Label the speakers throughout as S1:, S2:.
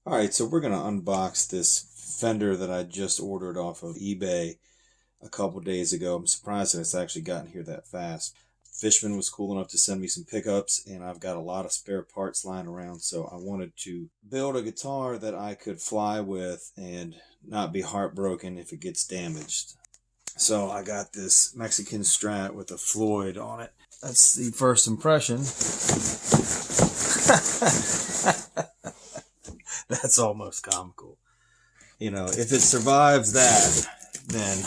S1: Alright, so we're going to unbox this Fender that I just ordered off of eBay a couple days ago. I'm surprised that it's actually gotten here that fast. Fishman was cool enough to send me some pickups, and I've got a lot of spare parts lying around, so I wanted to build a guitar that I could fly with and not be heartbroken if it gets damaged. So I got this Mexican Strat with a Floyd on it. That's the first impression. That's almost comical. You know, if it survives that, then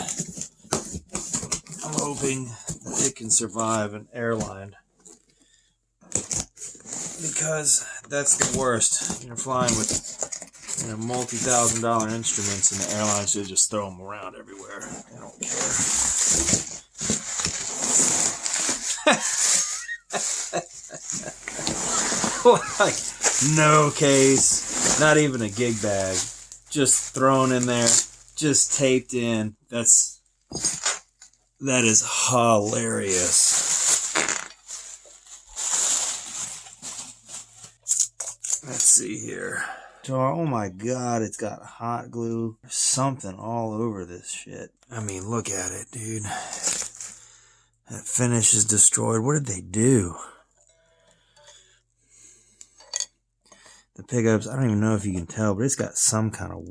S1: I'm hoping that it can survive an airline. Because that's the worst. You're flying with multi-$1,000 instruments, and the airline should just throw them around everywhere. They don't care. Like, no case, not even a gig bag, just thrown in there, just taped in. That is hilarious. Let's see here. Oh my god, it's got hot glue. There's something all over this shit. I mean, look at it, dude. That finish is destroyed. What did they do? The pickups, I don't even know if you can tell, but it's got some kind of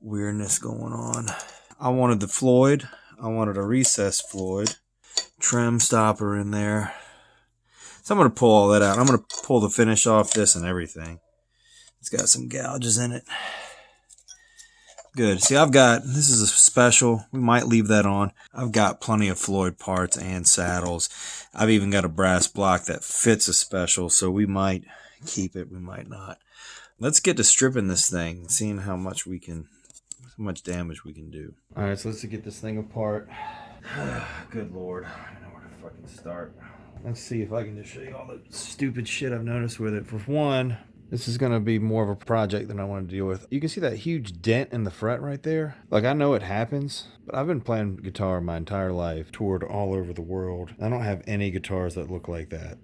S1: weirdness going on. I wanted the Floyd. I wanted a recessed Floyd. Trim stopper in there. So I'm going to pull all that out. I'm going to pull the finish off this and everything. It's got some gouges in it. Good. See, this is a special. We might leave that on. I've got plenty of Floyd parts and saddles. I've even got a brass block that fits a special, so we might keep it, we might not. Let's get to stripping this thing and seeing how much damage we can do. All right, so let's get this thing apart. Good Lord, I don't know where to fucking start. Let's see if I can just show you all the stupid shit I've noticed with it. For one, this is going to be more of a project than I want to deal with. You can see that huge dent in the fret right there. Like, I know it happens, but I've been playing guitar my entire life, toured all over the world. I don't have any guitars that look like that.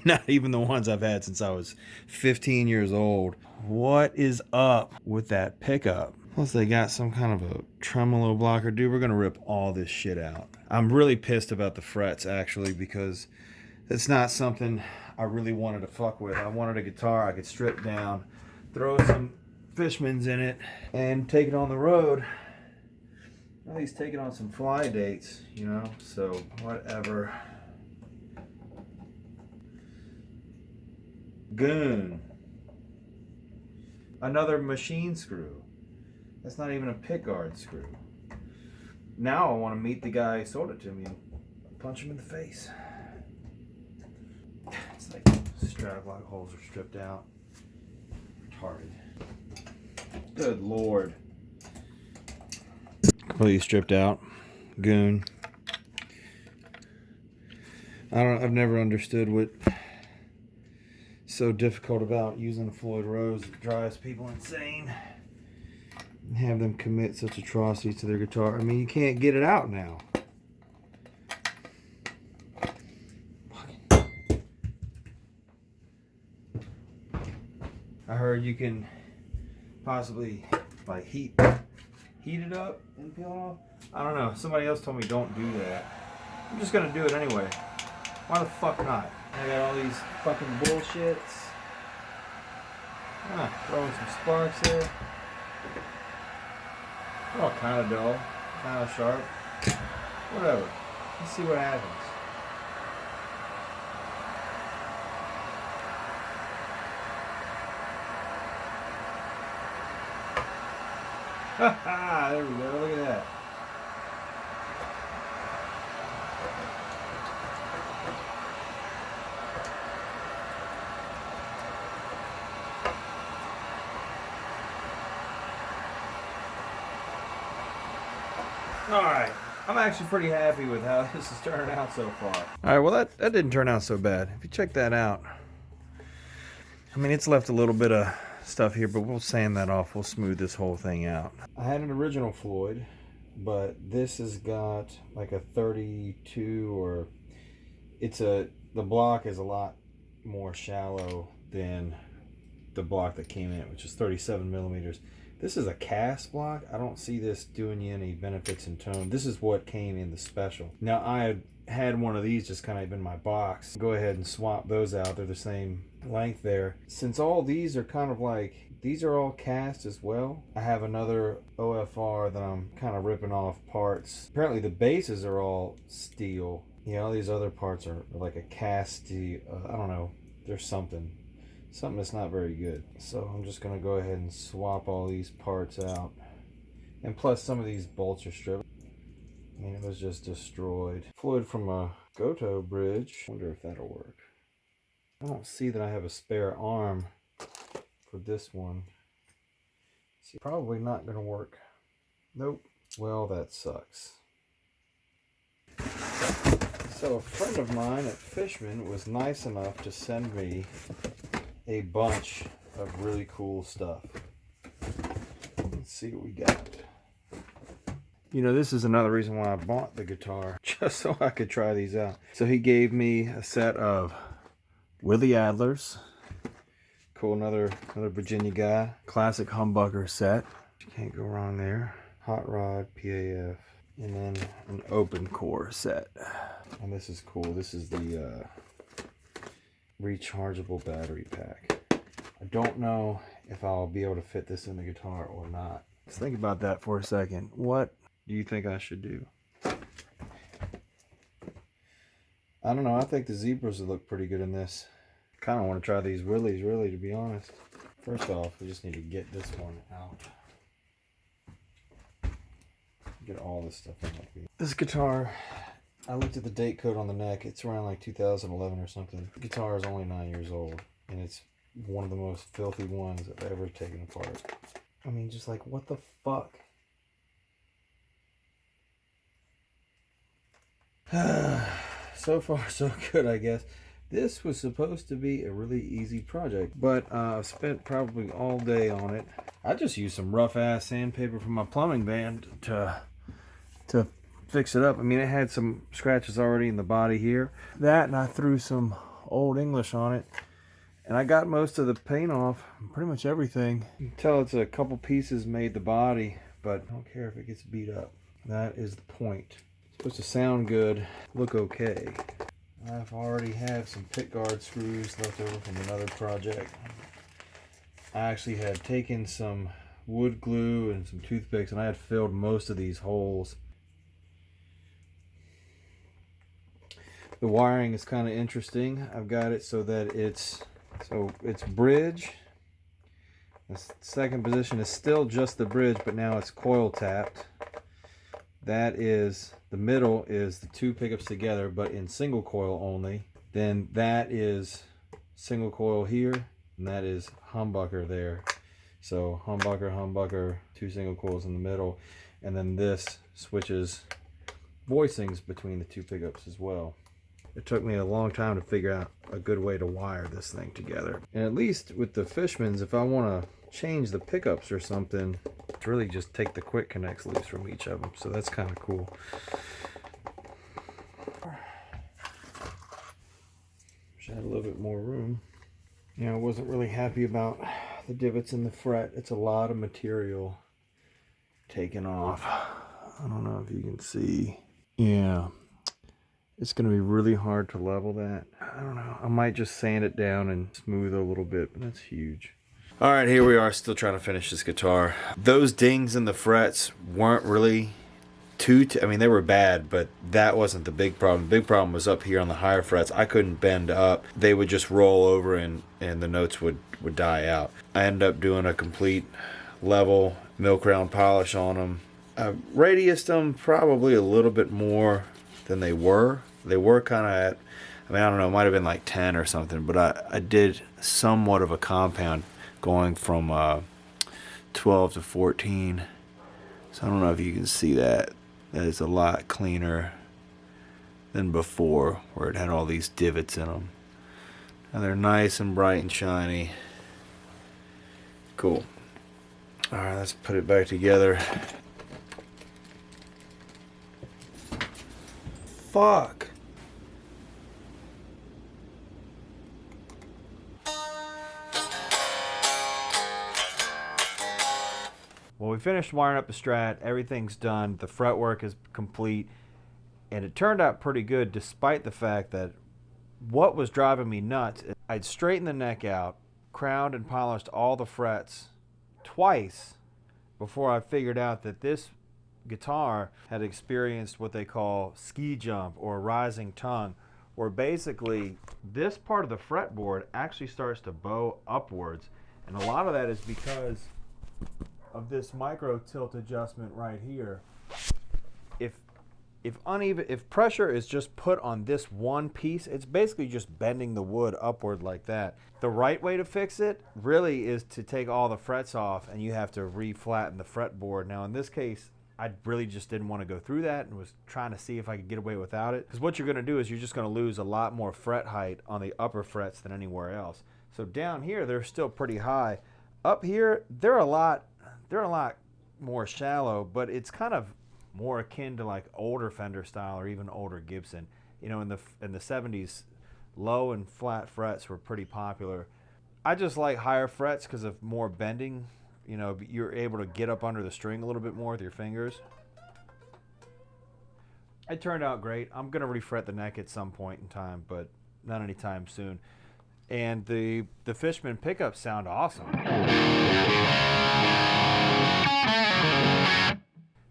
S1: Not even the ones I've had since I was 15 years old. What is up with that pickup? Plus they got some kind of a tremolo blocker. Dude, we're going to rip all this shit out. I'm really pissed about the frets, actually, because it's not something I really wanted to fuck with. I wanted a guitar I could strip down, throw some Fishmans in it, and take it on the road. At least take it on some fly dates, you know? So, whatever. Goon. Another machine screw. That's not even a pickguard screw. Now I want to meet the guy who sold it to me and punch him in the face. It's like Strat block holes are stripped out. Retarded. Good Lord. Completely stripped out. Goon. I've never understood what's so difficult about using a Floyd Rose. It drives people insane. And have them commit such atrocities to their guitar. I mean, you can't get it out now. I heard you can possibly like heat it up and peel it off. I don't know. Somebody else told me don't do that. I'm just gonna do it anyway. Why the fuck not? I got all these fucking bullshits. Throwing some sparks there. They're all kind of dull, kind of sharp. Whatever. Let's see what happens. Ha! There we go. Look at that. Alright, I'm actually pretty happy with how this is turning out so far. Alright, well that didn't turn out so bad. If you check that out, I mean, it's left a little bit of stuff here, but we'll sand that off. We'll smooth this whole thing out. I had an original Floyd, but this has got like a 32, or the block is a lot more shallow than keep the block that came in it, which is 37 millimeters. This is a cast block. I don't see this doing you any benefits in tone. This is what came in the special. Now I had one of these just kind of in my box. Go ahead and swap those out. They're the same length there. Since all these are kind of like, these are all cast as well, I have another OFR that I'm kind of ripping off parts. Apparently the bases are all steel. Yeah, all these other parts are like a cast steel. I don't know. There's something that's not very good. So I'm just gonna go ahead and swap all these parts out. And plus some of these bolts are stripped. I mean, it was just destroyed. Floyd from a Goto bridge. Wonder if that'll work. I don't see that I have a spare arm for this one. See, probably not gonna work. Nope. Well, that sucks. So a friend of mine at Fishman was nice enough to send me a bunch of really cool stuff. Let's see what we got. You know, this is another reason why I bought the guitar, just so I could try these out. So he gave me a set of Willie Adlers. Cool, another Virginia guy. Classic humbucker set. You can't go wrong there. Hot rod, PAF. And then an open core set. And this is cool. This is the rechargeable battery pack. I don't know if I'll be able to fit this in the guitar or not. Let's think about that for a second. What do you think I should do? I don't know. I think the zebras would look pretty good in this. Kind of want to try these Willies, really, to be honest. First off, we just need to get this one out. Get all this stuff out. This guitar, I looked at the date code on the neck. It's around like 2011 or something. The guitar is only 9 years old, and it's one of the most filthy ones I've ever taken apart. I mean, just like, what the fuck? So far, so good, I guess. This was supposed to be a really easy project, but I've spent probably all day on it. I just used some rough-ass sandpaper from my plumbing band to fix it up. I mean, it had some scratches already in the body here. That, and I threw some Old English on it, and I got most of the paint off, pretty much everything. You can tell it's a couple pieces made the body, but I don't care if it gets beat up. That is the point. It's supposed to sound good, look okay. I've already had some pickguard screws left over from another project. I actually had taken some wood glue and some toothpicks, and I had filled most of these holes. The wiring is kind of interesting. I've got it so that it's bridge. The second position is still just the bridge, but now it's coil tapped. That is, the middle is the two pickups together, but in single coil only. Then that is single coil here, and that is humbucker there. So humbucker, two single coils in the middle, and then this switches voicings between the two pickups as well. It took me a long time to figure out a good way to wire this thing together. And at least with the Fishmans, if I want to change the pickups or something, to really just take the quick connects loose from each of them. So that's kind of cool. Wish I had a little bit more room. You know, I wasn't really happy about the divots in the fret. It's a lot of material taken off. I don't know if you can see. Yeah. It's going to be really hard to level that. I don't know. I might just sand it down and smooth a little bit, but that's huge. All right, here we are, still trying to finish this guitar. Those dings in the frets weren't really I mean, they were bad, but that wasn't the big problem. The big problem was up here on the higher frets. I couldn't bend up. They would just roll over and the notes would die out. I ended up doing a complete level milk round polish on them. I radiused them probably a little bit more than they were. They were kind of at, I mean, I don't know, it might have been like 10 or something, but I did somewhat of a compound going from 12 to 14. So I don't know if you can see that. That is a lot cleaner than before, where it had all these divots in them. And they're nice and bright and shiny. Cool. All right, let's put it back together. Fuck. Well, we finished wiring up the Strat. Everything's done. The fretwork is complete. And it turned out pretty good despite the fact that what was driving me nuts is I'd straightened the neck out, crowned and polished all the frets twice before I figured out that this guitar had experienced what they call ski jump or rising tongue, where basically this part of the fretboard actually starts to bow upwards. And a lot of that is because of this micro tilt adjustment right here. If pressure is just put on this one piece, it's basically just bending the wood upward like that. The right way to fix it really is to take all the frets off and you have to re-flatten the fretboard. Now in this case, I really just didn't want to go through that and was trying to see if I could get away without it. Because what you're going to do is you're just going to lose a lot more fret height on the upper frets than anywhere else. So down here, they're still pretty high. Up here, they're a lot more shallow, but it's kind of more akin to like older Fender style or even older Gibson. You know, in the 70s, low and flat frets were pretty popular. I just like higher frets because of more bending. You know, you're able to get up under the string a little bit more with your fingers. It turned out great. I'm going to refret the neck at some point in time, but not anytime soon. And the Fishman pickups sound awesome.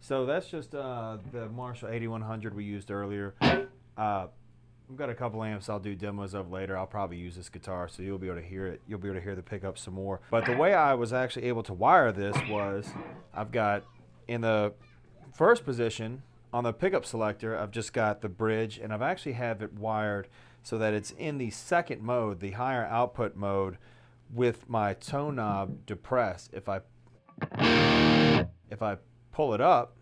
S1: So that's just the Marshall 8100 we used earlier. I've got a couple amps I'll do demos of later. I'll probably use this guitar, so you'll be able to hear it. You'll be able to hear the pickup some more. But the way I was actually able to wire this was I've got in the first position on the pickup selector, I've just got the bridge, and I've actually have it wired so that it's in the second mode, the higher output mode, with my tone knob depressed. If I pull it up,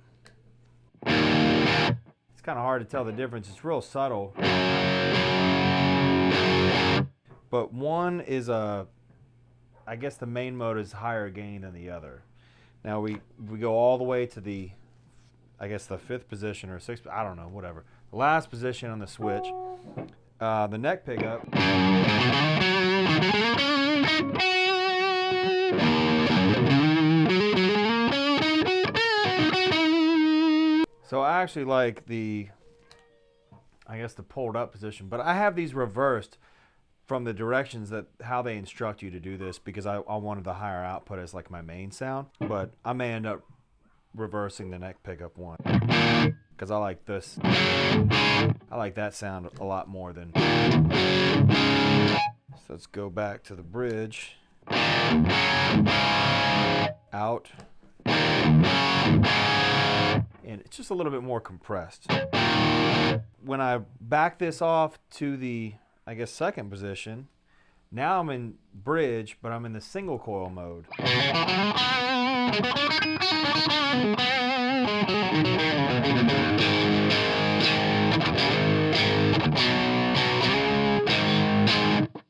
S1: it's kind of hard to tell the difference. It's real subtle. But one is I guess the main mode is higher gain than the other. Now we go all the way to the, I guess the 5th position or 6th, I don't know, whatever. The last position on the switch, the neck pickup. So I actually like the, I guess the pulled up position, but I have these reversed from the directions that how they instruct you to do this because I wanted the higher output as like my main sound, but I may end up reversing the neck pickup one because I like this. I like that sound a lot more than. So let's go back to the bridge. Out. And it's just a little bit more compressed. When I back this off to the, I guess, 2nd position, now I'm in bridge, but I'm in the single coil mode.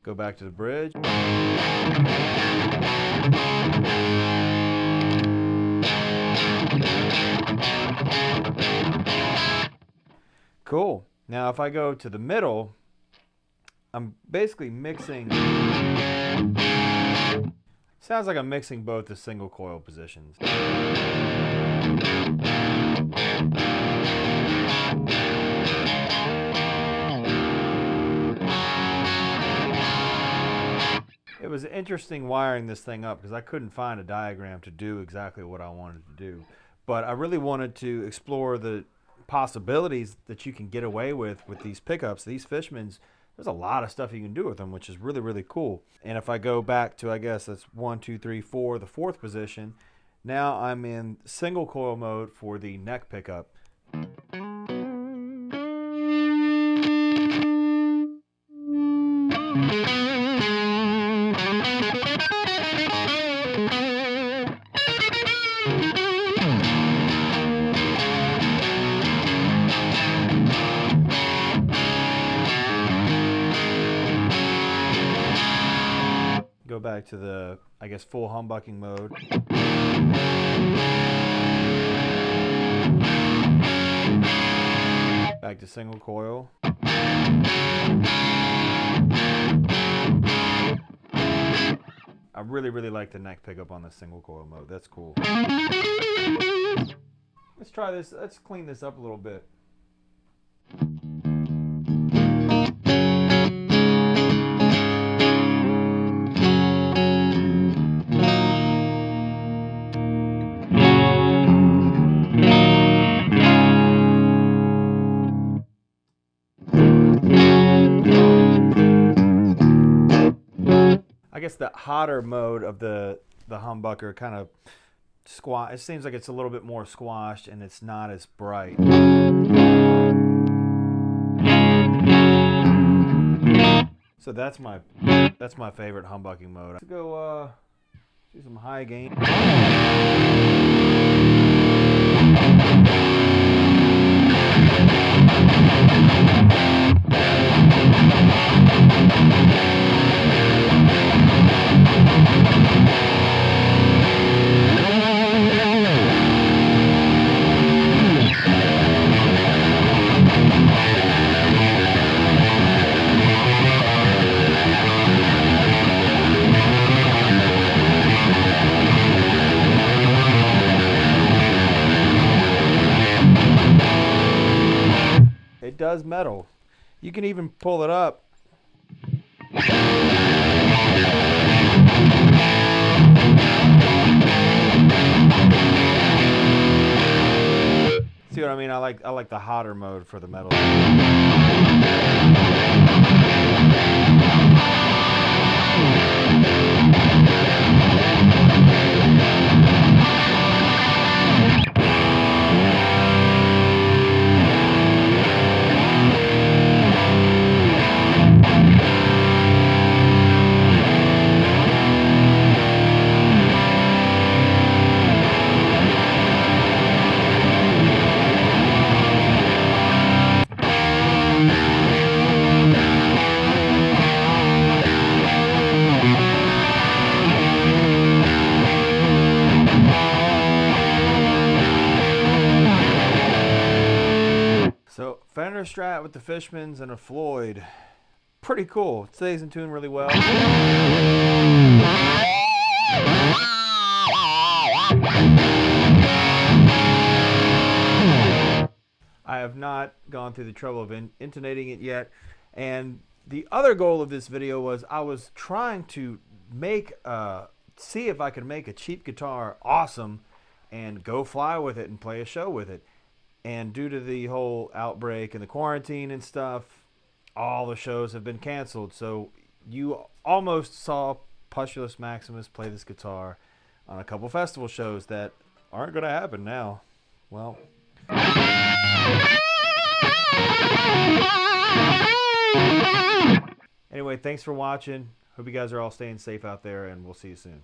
S1: Go back to the bridge. Cool. Now if I go to the middle, I'm basically mixing, sounds like I'm mixing both the single coil positions. It was interesting wiring this thing up because I couldn't find a diagram to do exactly what I wanted to do. But I really wanted to explore the possibilities that you can get away with these pickups. These Fishmans, there's a lot of stuff you can do with them, which is really, really cool. And if I go back to, I guess that's 1, 2, 3, 4, the 4th position, now I'm in single coil mode for the neck pickup. Go back to the, I guess, full humbucking mode. Back to single coil. I really, really like the neck pickup on the single coil mode. That's cool. Let's try this. Let's clean this up a little bit. I guess the hotter mode of the humbucker kind of it seems like it's a little bit more squashed and it's not as bright. So that's my favorite humbucking mode. Let's go do some high gain. It does metal. You can even pull it up. See what I mean? I like the hotter mode for the metal. So Fender Strat with the Fishmans and a Floyd. Pretty cool. It stays in tune really well. I have not gone through the trouble of intonating it yet. And the other goal of this video was I was trying to make see if I could make a cheap guitar awesome and go fly with it and play a show with it. And due to the whole outbreak and the quarantine and stuff, all the shows have been canceled. So you almost saw Pustulus Maximus play this guitar on a couple festival shows that aren't going to happen now. Well. Anyway, thanks for watching. Hope you guys are all staying safe out there, and we'll see you soon.